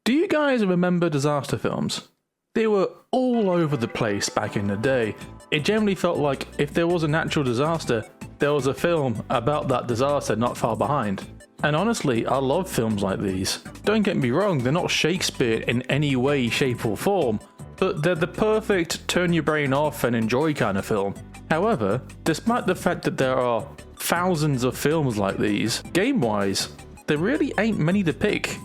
Do you guys remember disaster films? They were all over the place back in the day. It generally felt like if there was a natural disaster, there was a film about that disaster not far behind. And honestly, I love films like these. Don't get me wrong, they're not Shakespeare in any way, shape or form, but they're the perfect turn your brain off and enjoy kind of film. However, despite the fact that there are thousands of films like these, game-wise, there really ain't many to pick.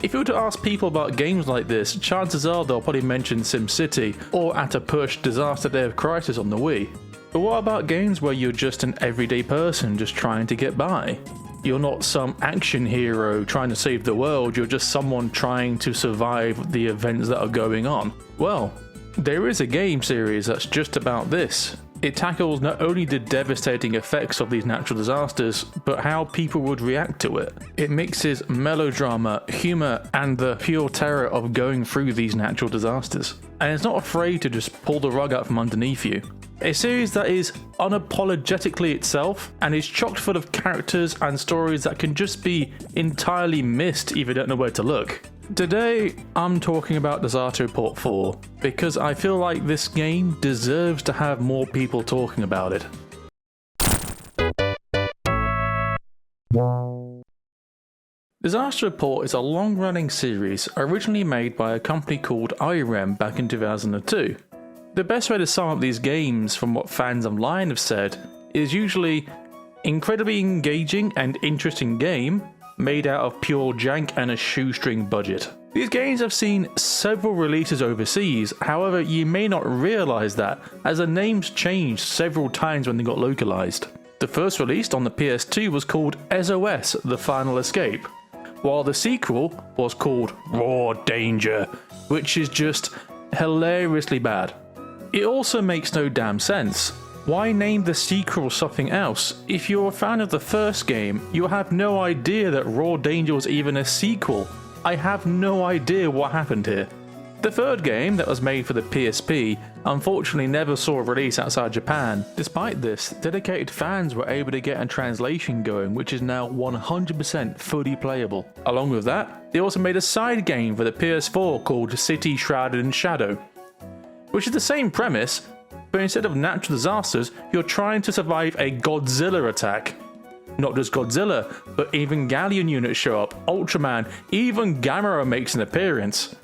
If you were to ask people about games like this, chances are they'll probably mention SimCity or at a push Disaster Day of Crisis on the Wii. But what about games where you're just an everyday person just trying to get by? You're not some action hero trying to save the world, you're just someone trying to survive the events that are going on. Well, there is a game series that's just about this. It tackles not only the devastating effects of these natural disasters, but how people would react to it. It mixes melodrama, humor, and the pure terror of going through these natural disasters. And it's not afraid to just pull the rug out from underneath you. A series that is unapologetically itself and is chock full of characters and stories that can just be entirely missed if you don't know where to look. Today, I'm talking about Disaster Report 4 because I feel like this game deserves to have more people talking about it. Disaster Report is a long-running series originally made by a company called IREM back in 2002. The best way to sum up these games from what fans online have said is usually incredibly engaging and interesting game made out of pure jank and a shoestring budget. These games have seen several releases overseas, however you may not realise that as the names changed several times when they got localised. The first released on the PS2 was called SOS The Final Escape, while the sequel was called Raw Danger, which is just hilariously bad. It also makes no damn sense. Why name the sequel something else? If you're a fan of the first game, you'll have no idea that Raw Danger was even a sequel. I have no idea what happened here. The third game that was made for the PSP unfortunately never saw a release outside Japan. Despite this, dedicated fans were able to get a translation going, which is now 100% fully playable. Along with that, they also made a side game for the PS4 called City Shrouded in Shadow, which is the same premise, but instead of natural disasters, you're trying to survive a Godzilla attack. Not just Godzilla, but even Galleon units show up, Ultraman, even Gamera makes an appearance.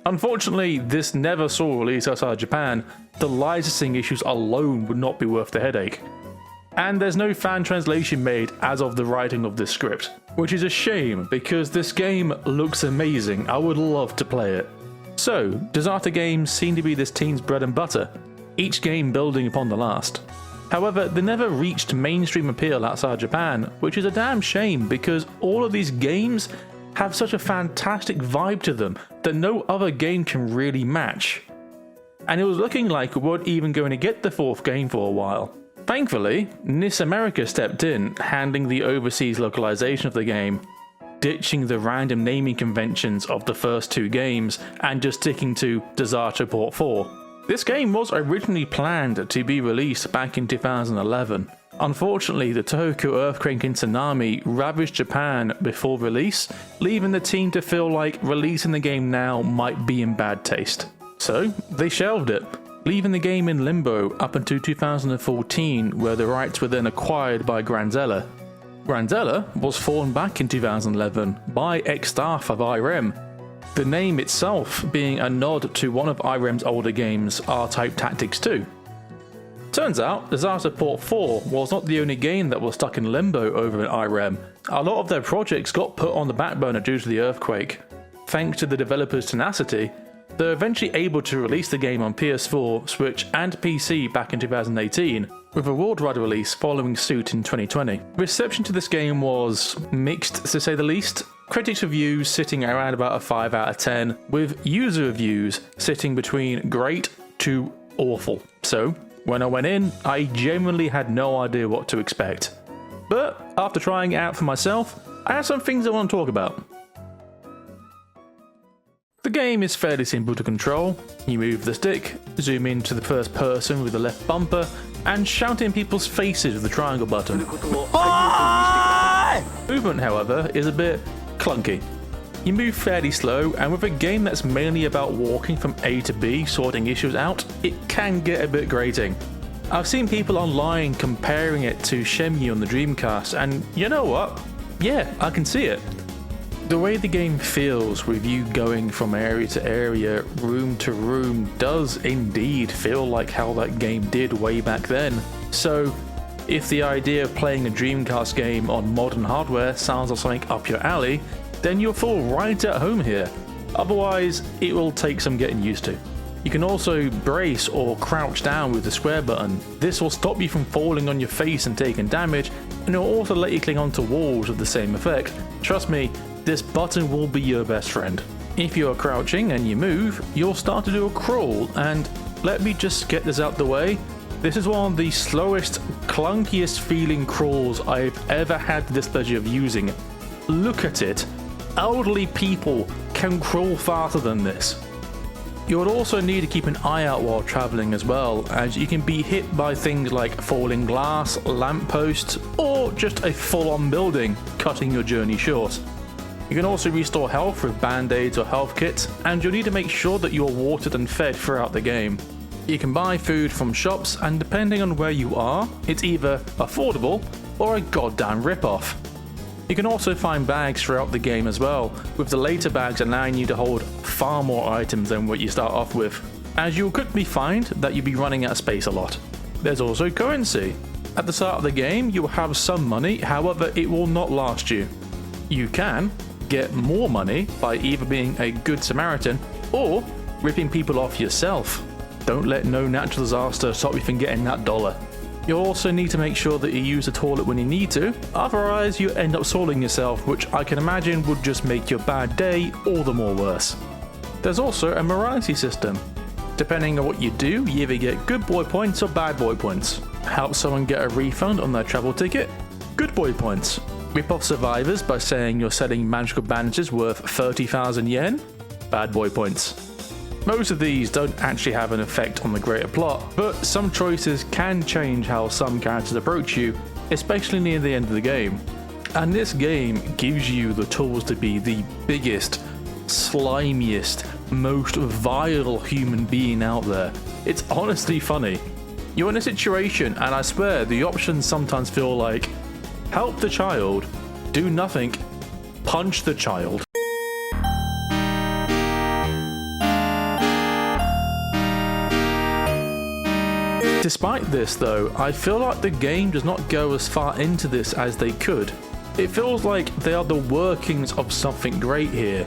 Unfortunately, this never saw a release outside Japan. The licensing issues alone would not be worth the headache. And there's no fan translation made as of the writing of this script, which is a shame because this game looks amazing. I would love to play it. So, disaster games seem to be this team's bread and butter, each game building upon the last. However, they never reached mainstream appeal outside Japan, which is a damn shame because all of these games have such a fantastic vibe to them that no other game can really match. And it was looking like we weren't even going to get the fourth game for a while. Thankfully, NIS America stepped in, handling the overseas localization of the game, ditching the random naming conventions of the first two games and just sticking to Disaster Report 4. This game was originally planned to be released back in 2011. Unfortunately, the Tokyo earthquake and tsunami ravaged Japan before release, leaving the team to feel like releasing the game now might be in bad taste. So, they shelved it, leaving the game in limbo up until 2014, where the rights were then acquired by Granzella. Granzella was formed back in 2011 by ex-staff of IREM, the name itself being a nod to one of IREM's older games, R-Type Tactics 2. Turns out, Disaster Report 4 was not the only game that was stuck in limbo over at IREM. A lot of their projects got put on the back burner due to the earthquake. Thanks to the developers' tenacity, they were eventually able to release the game on PS4, Switch and PC back in 2018, with a worldwide release following suit in 2020. Reception to this game was mixed to say the least. Critics reviews sitting around about a 5 out of 10, with user reviews sitting between great to awful. So, when I went in, I genuinely had no idea what to expect. But after trying it out for myself, I have some things I want to talk about. The game is fairly simple to control. You move the stick, zoom into the first person with the left bumper, and shout in people's faces with the triangle button. Movement, however, is a bit clunky. You move fairly slow, and with a game that's mainly about walking from A to B, sorting issues out, it can get a bit grating. I've seen people online comparing it to Shenmue on the Dreamcast, and you know what? Yeah, I can see it. The way the game feels with you going from area to area, room to room, does indeed feel like how that game did way back then. So, if the idea of playing a Dreamcast game on modern hardware sounds like something up your alley, then you'll feel right at home here. Otherwise, it will take some getting used to. You can also brace or crouch down with the square button. This will stop you from falling on your face and taking damage, and it will also let you cling onto walls with the same effect. Trust me, this button will be your best friend. If you're crouching and you move, you'll start to do a crawl, and let me just get this out the way. This is one of the slowest, clunkiest feeling crawls I've ever had the displeasure of using. Look at it. Elderly people can crawl faster than this. You would also need to keep an eye out while traveling as well, as you can be hit by things like falling glass, lampposts, or just a full-on building, cutting your journey short. You can also restore health with band-aids or health kits, and you'll need to make sure that you are watered and fed throughout the game. You can buy food from shops, and depending on where you are, it's either affordable or a goddamn rip-off. You can also find bags throughout the game as well, with the later bags allowing you to hold far more items than what you start off with, as you'll quickly find that you'll be running out of space a lot. There's also currency. At the start of the game, you'll have some money, however it will not last you. You can get more money by either being a good Samaritan or ripping people off yourself. Don't let no natural disaster stop you from getting that dollar. You'll also need to make sure that you use the toilet when you need to, otherwise you end up soiling yourself, which I can imagine would just make your bad day all the more worse. There's also a morality system. Depending on what you do, you either get good boy points or bad boy points. Help someone get a refund on their travel ticket? Good boy points. Rip off survivors by saying you're selling magical bandages worth 30,000 yen? Bad boy points. Most of these don't actually have an effect on the greater plot, but some choices can change how some characters approach you, especially near the end of the game. And this game gives you the tools to be the biggest, slimiest, most vile human being out there. It's honestly funny. You're in a situation, and I swear the options sometimes feel like help the child, do nothing, punch the child. Despite this though, I feel like the game does not go as far into this as they could. It feels like they are the workings of something great here,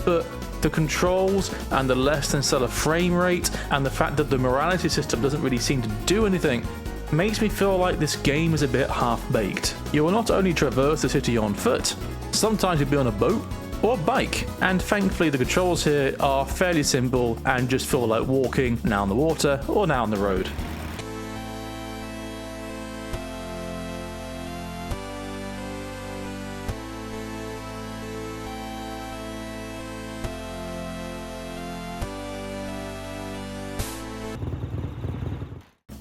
but the controls and the less than stellar frame rate and the fact that the morality system doesn't really seem to do anything makes me feel like this game is a bit half-baked. You will not only traverse the city on foot, sometimes you'll be on a boat or a bike, and thankfully the controls here are fairly simple and just feel like walking now on the water or now on the road.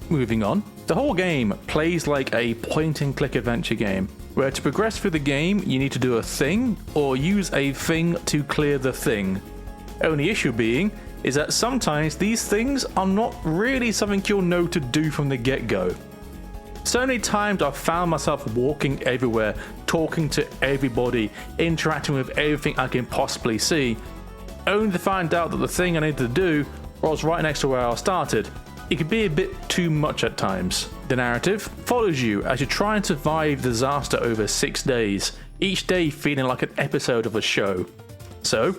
Moving on, the whole game plays like a point-and-click adventure game, where to progress through the game you need to do a thing or use a thing to clear the thing. Only issue being is that sometimes these things are not really something you'll know to do from the get-go. So many times I've found myself walking everywhere, talking to everybody, interacting with everything I can possibly see, only to find out that the thing I needed to do was right next to where I started. It can be a bit too much at times. The narrative follows you as you try and survive disaster over 6 days, each day feeling like an episode of a show. So,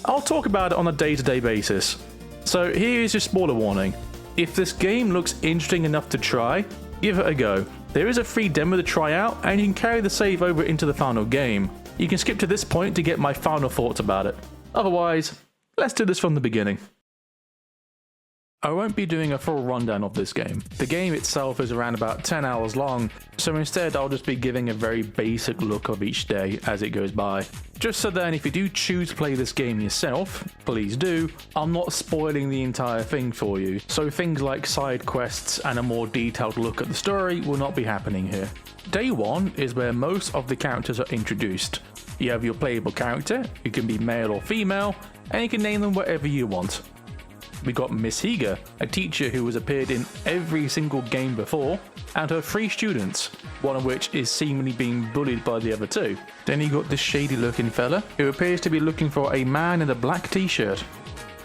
I'll talk about it on a day-to-day basis. So here's your spoiler warning. If this game looks interesting enough to try, give it a go. There is a free demo to try out, and you can carry the save over into the final game. You can skip to this point to get my final thoughts about it. Otherwise, let's do this from the beginning. I won't be doing a full rundown of this game. The game itself is around about 10 hours long, so instead I'll just be giving a very basic look of each day as it goes by. Just so then if you do choose to play this game yourself, please do, I'm not spoiling the entire thing for you, so things like side quests and a more detailed look at the story will not be happening here. Day 1 is where most of the characters are introduced. You have your playable character, who can be male or female, and you can name them whatever you want. We got Miss Higa, a teacher who has appeared in every single game before, and her 3 students, one of which is seemingly being bullied by the other 2. Then you got this shady looking fella, who appears to be looking for a man in a black t-shirt.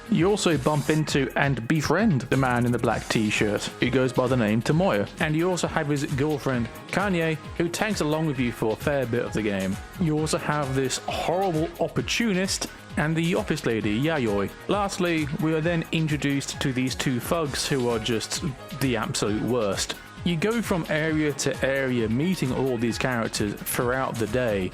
You also bump into and befriend the man in the black t-shirt, who goes by the name Tomoya. And you also have his girlfriend, Kanye, who tags along with you for a fair bit of the game. You also have this horrible opportunist and the office lady, Yayoi. Lastly, we are then introduced to these 2 thugs who are just the absolute worst. You go from area to area meeting all these characters throughout the day,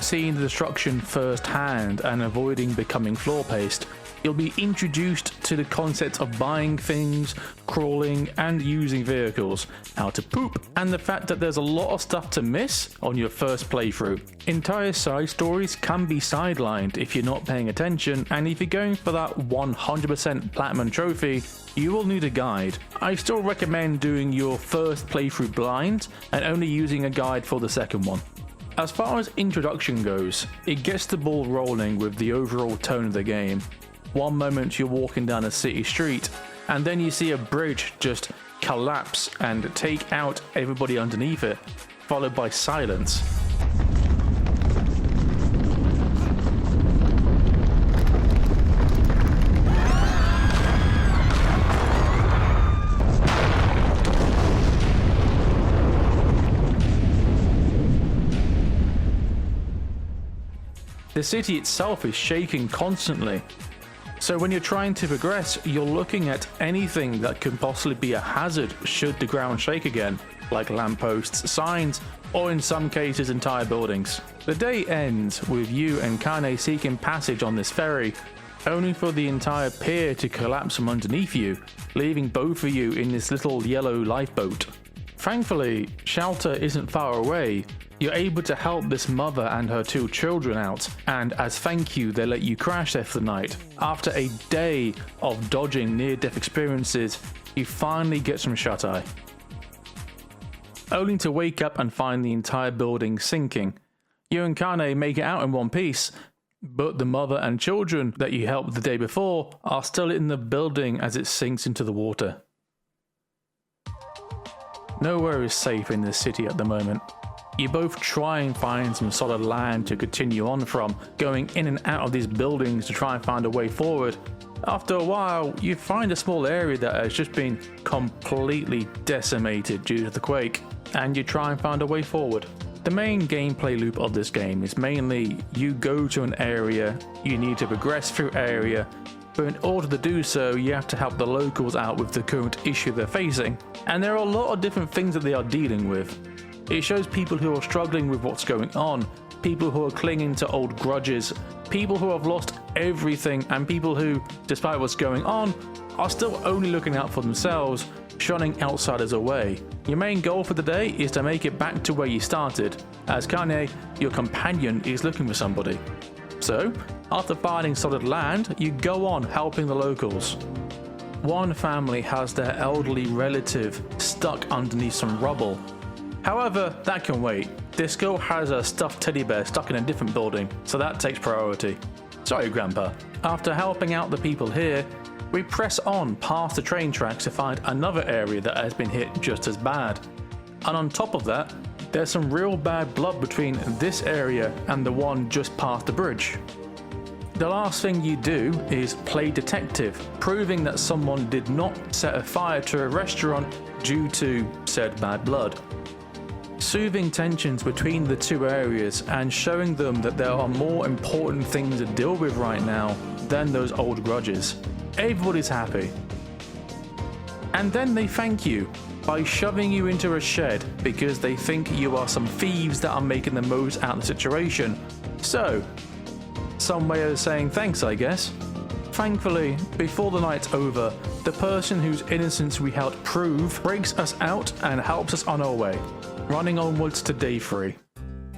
seeing the destruction firsthand and avoiding becoming floor paced. You'll be introduced to the concept of buying things, crawling and using vehicles, how to poop, and the fact that there's a lot of stuff to miss on your first playthrough. Entire side stories can be sidelined if you're not paying attention, and if you're going for that 100% platinum trophy, you will need a guide. I still recommend doing your first playthrough blind and only using a guide for the second one. As far as introduction goes, it gets the ball rolling with the overall tone of the game. One moment you're walking down a city street, and then you see a bridge just collapse and take out everybody underneath it, followed by silence. The city itself is shaking constantly. So when you're trying to progress, you're looking at anything that could possibly be a hazard should the ground shake again, like lampposts, signs, or in some cases entire buildings. The day ends with you and Kane seeking passage on this ferry, only for the entire pier to collapse from underneath you, leaving both of you in this little yellow lifeboat. Thankfully, shelter isn't far away. You're able to help this mother and her 2 children out, and as thank you they let you crash there for the night. After a day of dodging near-death experiences, you finally get some shut-eye, only to wake up and find the entire building sinking. You and Kane make it out in one piece, but the mother and children that you helped the day before are still in the building as it sinks into the water. Nowhere is safe in this city at the moment. You both try and find some solid land to continue on from, going in and out of these buildings to try and find a way forward. After a while, you find a small area that has just been completely decimated due to the quake, and you try and find a way forward. The main gameplay loop of this game is mainly you go to an area, you need to progress through area, but in order to do so, you have to help the locals out with the current issue they're facing, and there are a lot of different things that they are dealing with. It shows people who are struggling with what's going on, people who are clinging to old grudges, people who have lost everything, and people who, despite what's going on, are still only looking out for themselves, shunning outsiders away. Your main goal for the day is to make it back to where you started, as Kane, your companion, is looking for somebody. So, after finding solid land, you go on helping the locals. One family has their elderly relative stuck underneath some rubble. However, that can wait. This girl has a stuffed teddy bear stuck in a different building, so that takes priority. Sorry, Grandpa. After helping out the people here, we press on past the train tracks to find another area that has been hit just as bad. And on top of that, there's some real bad blood between this area and the one just past the bridge. The last thing you do is play detective, proving that someone did not set a fire to a restaurant due to said bad blood. Soothing tensions between the 2 areas and showing them that there are more important things to deal with right now than those old grudges. Everybody's happy. And then they thank you by shoving you into a shed because they think you are some thieves that are making the most out of the situation. So, some way of saying thanks, I guess. Thankfully, before the night's over, the person whose innocence we helped prove breaks us out and helps us on our way, running onwards to day 3.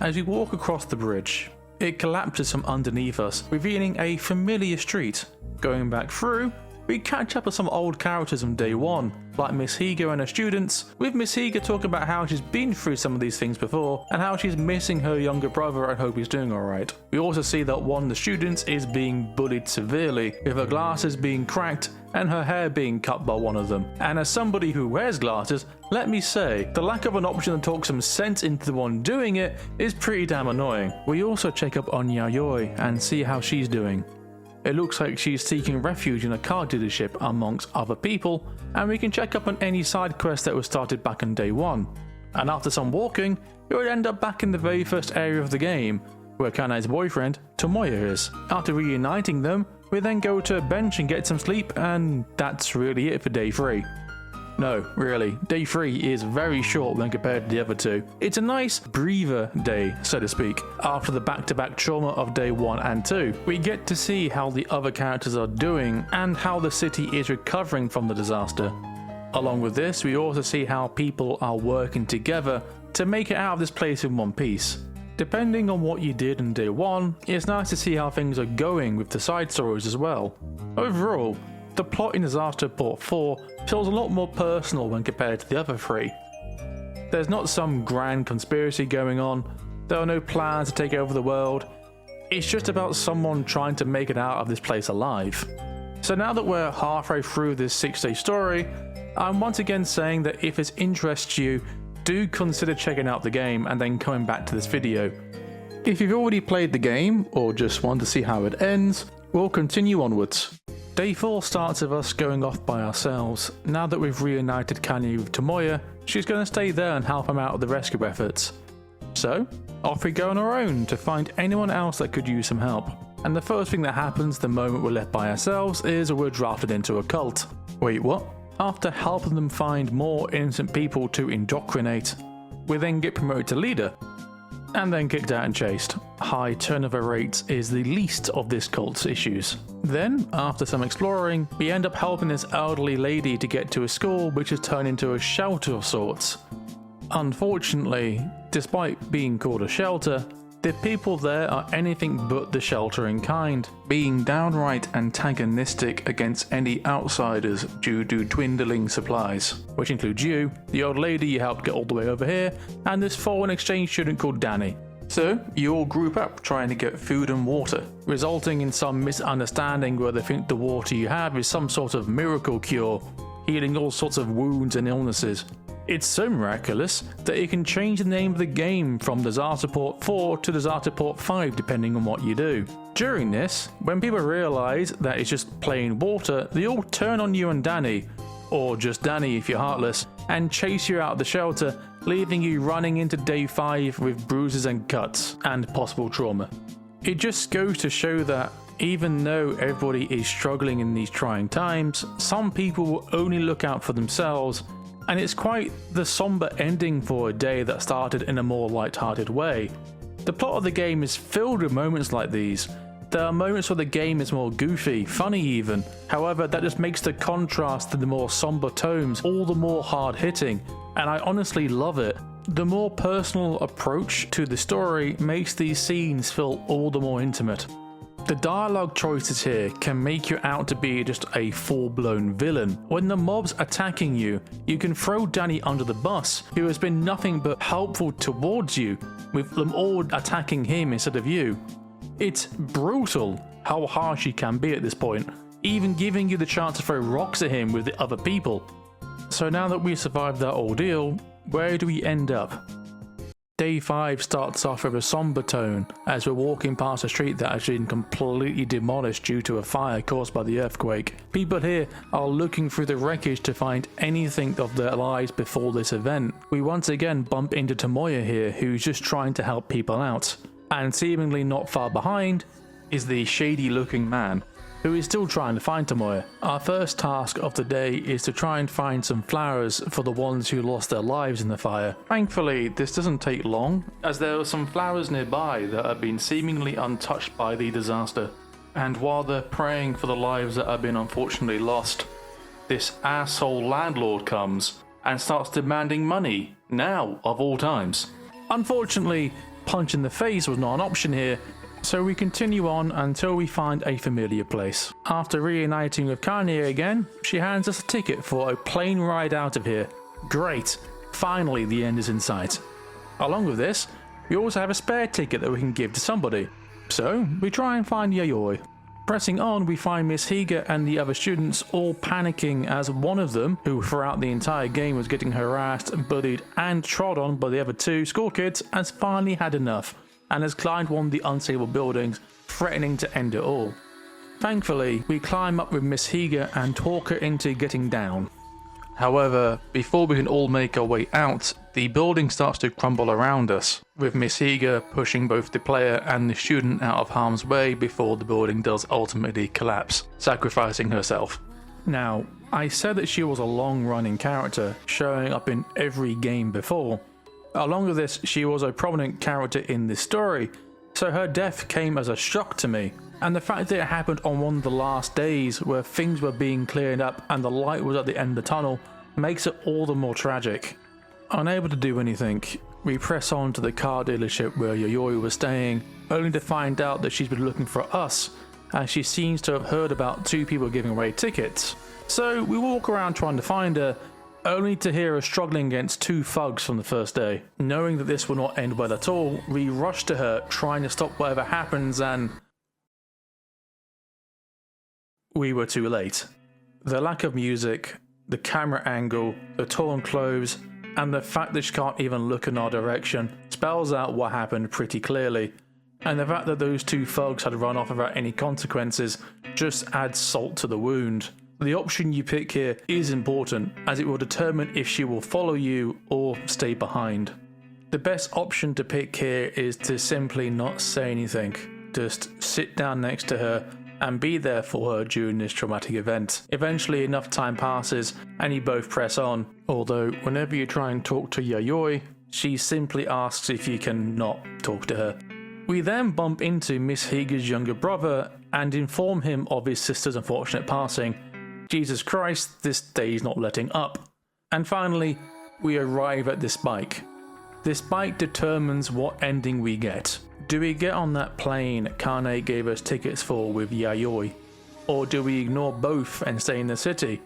As we walk across the bridge, it collapses from underneath us, revealing a familiar street. Going back through, we catch up with some old characters from day 1, like Miss Higa and her students, with Miss Higa talking about how she's been through some of these things before, and how she's missing her younger brother and hope he's doing alright. We also see that one of the students is being bullied severely, with her glasses being cracked and her hair being cut by one of them. And as somebody who wears glasses, let me say, the lack of an option to talk some sense into the one doing it is pretty damn annoying. We also check up on Yayoi and see how she's doing. It looks like she's seeking refuge in a car dealership amongst other people, and we can check up on any side quests that were started back on day 1. And after some walking, we would end up back in the very first area of the game, where Kanae's boyfriend, Tomoya, is. After reuniting them, we then go to a bench and get some sleep, and that's really it for day 3. No, really, day 3 is very short when compared to the other 2. It's a nice breather day, so to speak, after the back-to-back trauma of day 1 and 2. We get to see how the other characters are doing and how the city is recovering from the disaster. Along with this, we also see how people are working together to make it out of this place in one piece. Depending on what you did in day 1, it's nice to see how things are going with the side stories as well. Overall, the plot in Disaster Report 4 feels a lot more personal when compared to the other 3. There's not some grand conspiracy going on, there are no plans to take over the world, it's just about someone trying to make it out of this place alive. So now that we're halfway through this 6-day story, I'm once again saying that if it interests you, do consider checking out the game and then coming back to this video. If you've already played the game, or just want to see how it ends, we'll continue onwards. Day 4 starts with us going off by ourselves. Now that we've reunited Kanye with Tomoya, she's going to stay there and help him out with the rescue efforts. So, off we go on our own to find anyone else that could use some help. And the first thing that happens the moment we're left by ourselves is we're drafted into a cult. Wait, what? After helping them find more innocent people to indoctrinate, we then get promoted to leader, and then kicked out and chased. High turnover rates is the least of this cult's issues. Then, after some exploring, we end up helping this elderly lady to get to a school which has turned into a shelter of sorts. Unfortunately, despite being called a shelter, the people there are anything but the sheltering kind, being downright antagonistic against any outsiders due to dwindling supplies, which includes you, the old lady you helped get all the way over here, and this foreign exchange student called Danny. So, you all group up trying to get food and water, resulting in some misunderstanding where they think the water you have is some sort of miracle cure, healing all sorts of wounds and illnesses. It's so miraculous that it can change the name of the game from Disaster Report 4 to Disaster Report 5 depending on what you do. During this, when people realise that it's just plain water, they all turn on you and Danny, or just Danny if you're heartless, and chase you out of the shelter, leaving you running into day 5 with bruises and cuts, and possible trauma. It just goes to show that even though everybody is struggling in these trying times, some people will only look out for themselves, and it's quite the somber ending for a day that started in a more light-hearted way. The plot of the game is filled with moments like these. There are moments where the game is more goofy, funny even, however that just makes the contrast to the more somber tones all the more hard-hitting, and I honestly love it. The more personal approach to the story makes these scenes feel all the more intimate. The dialogue choices here can make you out to be just a full-blown villain. When the mob's attacking you, you can throw Danny under the bus, who has been nothing but helpful towards you, with them all attacking him instead of you. It's brutal how harsh he can be at this point, even giving you the chance to throw rocks at him with the other people. So now that we've survived that ordeal, where do we end up? Day 5 starts off with a somber tone as we're walking past a street that has been completely demolished due to a fire caused by the earthquake. People here are looking through the wreckage to find anything of their lives before this event. We once again bump into Tomoya here, who's just trying to help people out. And seemingly not far behind is the shady looking man, who is still trying to find Tomoya. Our first task of the day is to try and find some flowers for the ones who lost their lives in the fire. Thankfully, this doesn't take long, as there are some flowers nearby that have been seemingly untouched by the disaster. And while they're praying for the lives that have been unfortunately lost, this asshole landlord comes and starts demanding money, now of all times. Unfortunately, punch in the face was not an option here, so we continue on until we find a familiar place. After reuniting with Kanye again, she hands us a ticket for a plane ride out of here. Great, finally the end is in sight. Along with this, we also have a spare ticket that we can give to somebody. So, we try and find Yayoi. Pressing on, we find Miss Higa and the other students all panicking as one of them, who throughout the entire game was getting harassed, bullied and trod on by the other two school kids, has finally had enough and has climbed one of the unstable buildings, threatening to end it all. Thankfully, we climb up with Miss Higa and talk her into getting down. However, before we can all make our way out, the building starts to crumble around us, with Miss Higa pushing both the player and the student out of harm's way before the building does ultimately collapse, sacrificing herself. Now, I said that she was a long-running character, showing up in every game before. Along with this, she was a prominent character in this story, so her death came as a shock to me. And the fact that it happened on one of the last days where things were being cleared up and the light was at the end of the tunnel makes it all the more tragic. Unable to do anything, we press on to the car dealership where Yayoi was staying, only to find out that she's been looking for us, as she seems to have heard about two people giving away tickets. So we walk around trying to find her, only to hear her struggling against two thugs from the first day. Knowing that this will not end well at all, we rush to her, trying to stop whatever happens, and we were too late. The lack of music, the camera angle, the torn clothes, and the fact that she can't even look in our direction spells out what happened pretty clearly. And the fact that those two thugs had run off without any consequences just adds salt to the wound. The option you pick here is important, as it will determine if she will follow you or stay behind. The best option to pick here is to simply not say anything, just sit down next to her and be there for her during this traumatic event. Eventually enough time passes and you both press on, although whenever you try and talk to Yayoi, she simply asks if you can not talk to her. We then bump into Miss Higa's younger brother and inform him of his sister's unfortunate passing. Jesus Christ, this day's not letting up. And finally, we arrive at this bike. This bike determines what ending we get. Do we get on that plane Kane gave us tickets for with Yayoi? Or do we ignore both and stay in the city?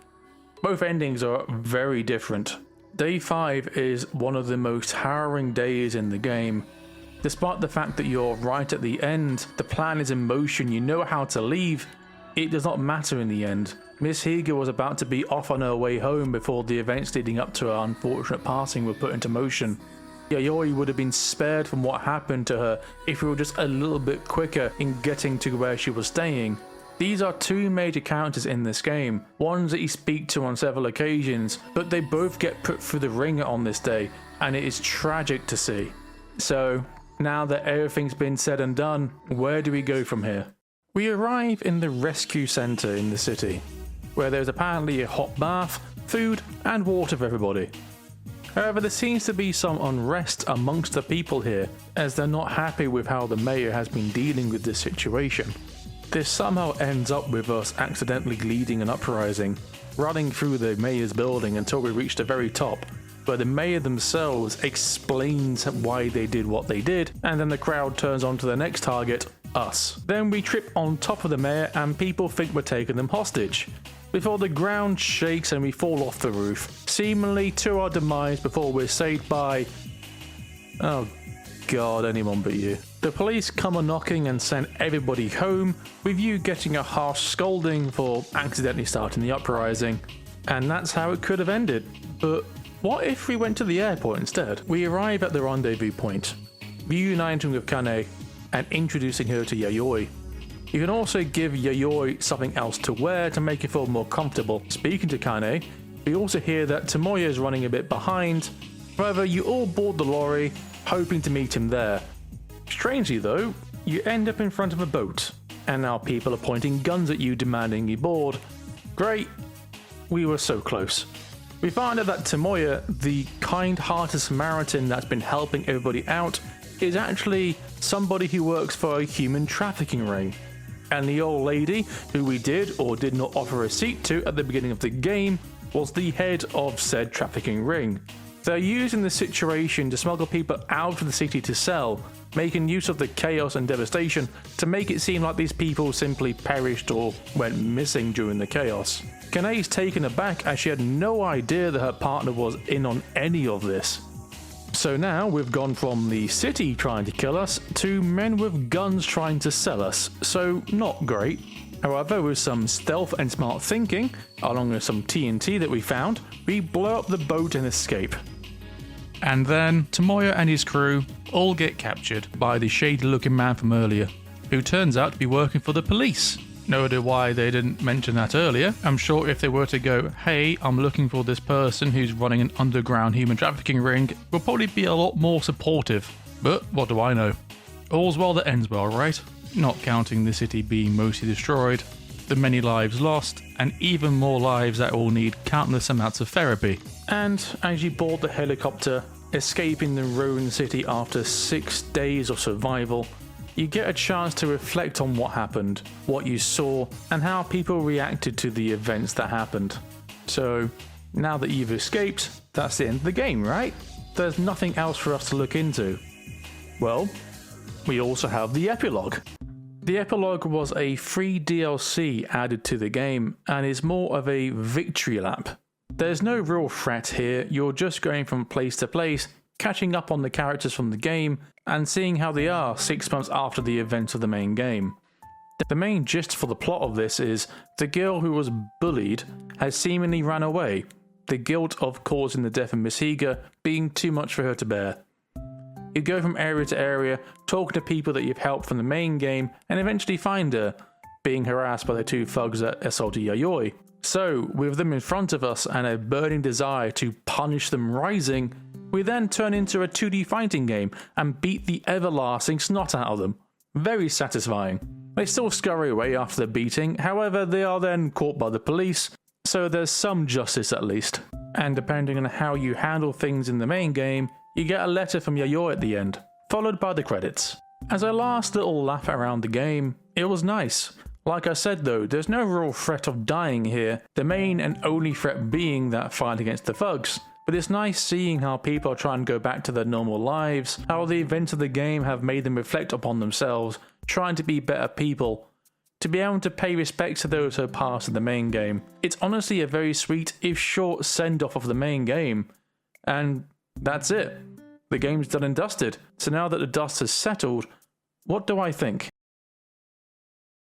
Both endings are very different. Day 5 is one of the most harrowing days in the game. Despite the fact that you're right at the end, the plan is in motion, you know how to leave, it does not matter in the end. Miss Higa was about to be off on her way home before the events leading up to her unfortunate passing were put into motion. Yayoi would have been spared from what happened to her if we were just a little bit quicker in getting to where she was staying. These are two major characters in this game, ones that you speak to on several occasions, but they both get put through the ringer on this day, and it is tragic to see. So, now that everything's been said and done, where do we go from here? We arrive in the rescue center in the city, where there's apparently a hot bath, food, and water for everybody. However, there seems to be some unrest amongst the people here, as they're not happy with how the mayor has been dealing with this situation. This somehow ends up with us accidentally leading an uprising, running through the mayor's building until we reach the very top, where the mayor themselves explains why they did what they did, and then the crowd turns on to the next target, us. Then we trip on top of the mayor and people think we're taking them hostage, before the ground shakes and we fall off the roof, seemingly to our demise before we're saved by... oh god, anyone but you. The police come a-knocking and send everybody home, with you getting a harsh scolding for accidentally starting the uprising. And that's how it could have ended. But what if we went to the airport instead? We arrive at the rendezvous point, reuniting with Kane and introducing her to Yayoi. You can also give Yayoi something else to wear to make her feel more comfortable. Speaking to Kane, we also hear that Tomoya is running a bit behind. However, you all board the lorry, hoping to meet him there. Strangely though, you end up in front of a boat, and now people are pointing guns at you demanding you board. Great, we were so close. We find out that Tomoya, the kind-hearted Samaritan that's been helping everybody out, is actually somebody who works for a human trafficking ring. And the old lady, who we did or did not offer a seat to at the beginning of the game, was the head of said trafficking ring. They're using the situation to smuggle people out of the city to sell, making use of the chaos and devastation to make it seem like these people simply perished or went missing during the chaos. Kanae's taken aback as she had no idea that her partner was in on any of this. So now we've gone from the city trying to kill us to men with guns trying to sell us, so not great. However, with some stealth and smart thinking, along with some TNT that we found, we blow up the boat and escape. And then Tomoya and his crew all get captured by the shady looking man from earlier, who turns out to be working for the police. No idea why they didn't mention that earlier. I'm sure if they were to go, hey, I'm looking for this person who's running an underground human trafficking ring, we'll probably be a lot more supportive. But what do I know? All's well that ends well, right? Not counting the city being mostly destroyed, the many lives lost, and even more lives that will need countless amounts of therapy. And as you board the helicopter, escaping the ruined city after 6 days of survival, you get a chance to reflect on what happened, what you saw, and how people reacted to the events that happened. So, now that you've escaped, that's the end of the game, right? There's nothing else for us to look into. Well, we also have the epilogue. The epilogue was a free DLC added to the game and is more of a victory lap. There's no real threat here, you're just going from place to place, catching up on the characters from the game, and seeing how they are 6 months after the events of the main game. The main gist for the plot of this is the girl who was bullied has seemingly ran away, the guilt of causing the death of Miss Higa being too much for her to bear. You go from area to area, talking to people that you've helped from the main game, and eventually find her, being harassed by the two thugs that assaulted Yayoi. So, with them in front of us and a burning desire to punish them rising, we then turn into a 2D fighting game and beat the everlasting snot out of them. Very satisfying. They still scurry away after the beating, however they are then caught by the police, so there's some justice at least. And depending on how you handle things in the main game, you get a letter from Yayoi at the end, followed by the credits. As a last little laugh around the game, it was nice. Like I said though, there's no real threat of dying here, the main and only threat being that fight against the thugs. But it's nice seeing how people are trying to go back to their normal lives, how the events of the game have made them reflect upon themselves, trying to be better people, to be able to pay respects to those who have passed in the main game. It's honestly a very sweet, if short, send-off of the main game. And that's it. The game's done and dusted. So now that the dust has settled, what do I think?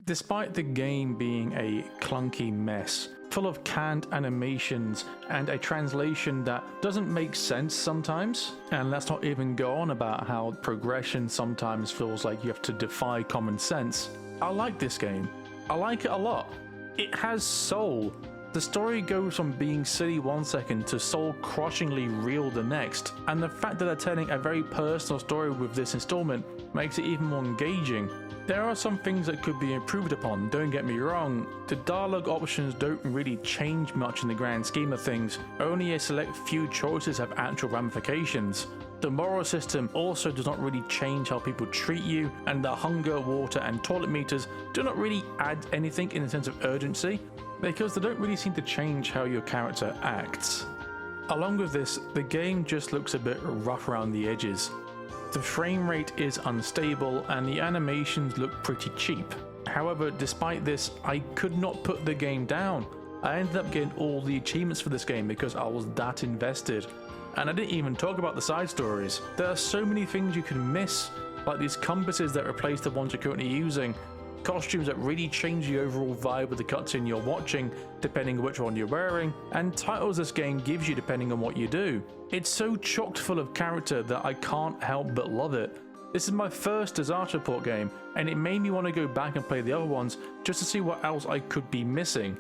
Despite the game being a clunky mess, full of canned animations and a translation that doesn't make sense sometimes, and let's not even go on about how progression sometimes feels like you have to defy common sense, I like this game. I like it a lot. It has soul. The story goes from being silly 1 second to soul-crushingly real the next, and the fact that they're telling a very personal story with this installment makes it even more engaging. There are some things that could be improved upon, don't get me wrong. The dialogue options don't really change much in the grand scheme of things, only a select few choices have actual ramifications. The moral system also does not really change how people treat you, and the hunger, water and toilet meters do not really add anything in the sense of urgency, because they don't really seem to change how your character acts. Along with this, the game just looks a bit rough around the edges. The frame rate is unstable and the animations look pretty cheap. However, despite this, I could not put the game down. I ended up getting all the achievements for this game because I was that invested. And I didn't even talk about the side stories. There are so many things you can miss, like these compasses that replace the ones you're currently using, costumes that really change the overall vibe of the cutscene you're watching depending on which one you're wearing, and titles this game gives you depending on what you do. It's so chock full of character that I can't help but love it. This is my first Disaster Report game, and it made me want to go back and play the other ones just to see what else I could be missing.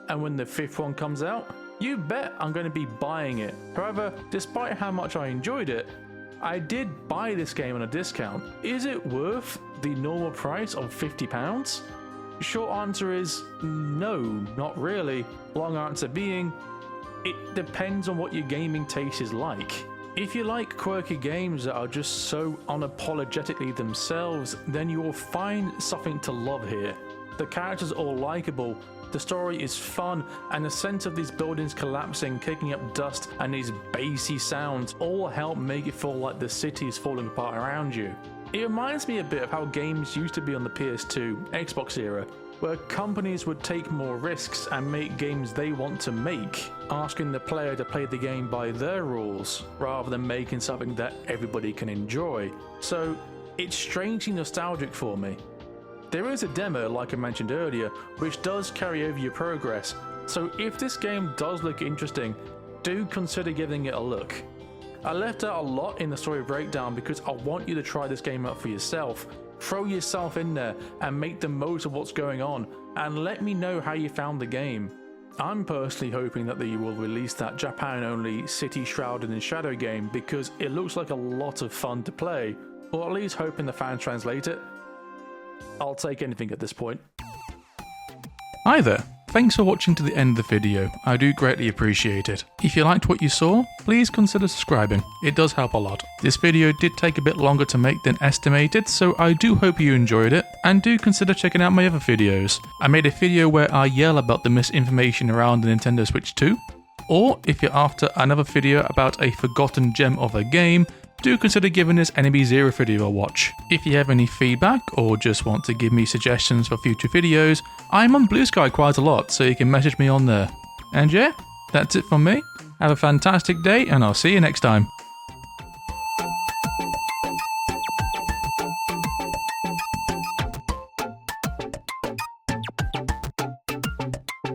And when the 5th one comes out, you bet I'm going to be buying it. However, despite how much I enjoyed it, I did buy this game on a discount. Is it worth the normal price of £50? Short answer is no, not really. Long answer being, it depends on what your gaming taste is like. If you like quirky games that are just so unapologetically themselves, then you will find something to love here. The characters are all likeable, the story is fun, and the sense of these buildings collapsing, kicking up dust, and these bassy sounds all help make it feel like the city is falling apart around you. It reminds me a bit of how games used to be on the PS2, Xbox era, where companies would take more risks and make games they want to make, asking the player to play the game by their rules, rather than making something that everybody can enjoy. So it's strangely nostalgic for me. There is a demo, like I mentioned earlier, which does carry over your progress, so if this game does look interesting, do consider giving it a look. I left out a lot in the story breakdown because I want you to try this game out for yourself. Throw yourself in there and make the most of what's going on, and let me know how you found the game. I'm personally hoping that they will release that Japan-only City Shrouded in Shadow game because it looks like a lot of fun to play, or at least hoping the fans translate it. I'll take anything at this point. Hi there. Thanks for watching to the end of the video, I do greatly appreciate it. If you liked what you saw, please consider subscribing, it does help a lot. This video did take a bit longer to make than estimated, so I do hope you enjoyed it, and do consider checking out my other videos. I made a video where I yell about the misinformation around the Nintendo Switch 2, or if you're after another video about a forgotten gem of a game, do consider giving this Enemy Zero video a watch. If you have any feedback or just want to give me suggestions for future videos, I'm on Blue Sky quite a lot, so you can message me on there. And yeah, that's it from me. Have a fantastic day and I'll see you next time.